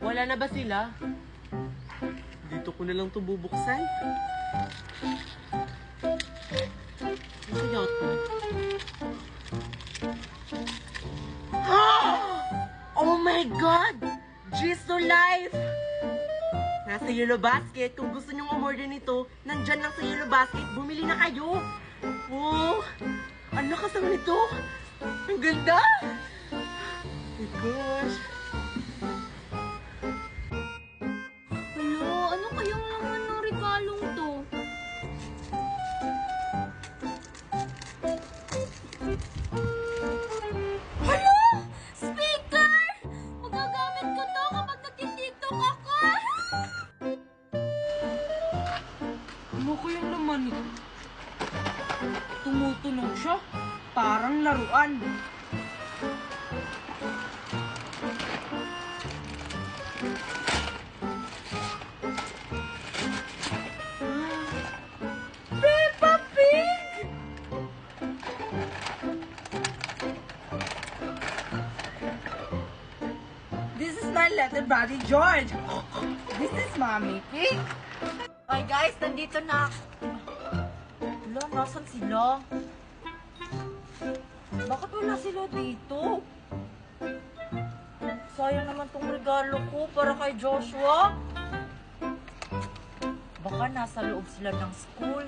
Wala na ba sila? Dito ko na lang ito bubuksan. Ano kaya ito? Oh my God! Jisoo Life! Nasa Yellow Basket. Kung gusto nyong umorder nito, nandyan lang sa Yellow Basket. Bumili na kayo! Oh! Ang lakas naman nito! Ang ganda! Oh my gosh! Hala, ano kayang laman ng regalong to? Hala! Speaker! Magagamit ko to kapag nagtitiktok ako! Ano kayang laman nito? Tumutunog siya. Parang laruan. Peppa Pig! This is my little buddy George. This is Mommy Pig. Ay guys, nandito na. Hala, nasan sila? Bakit wala sila dito? Sayang naman tong regalo ko para kay Joshua. Baka nasa loob sila ng school.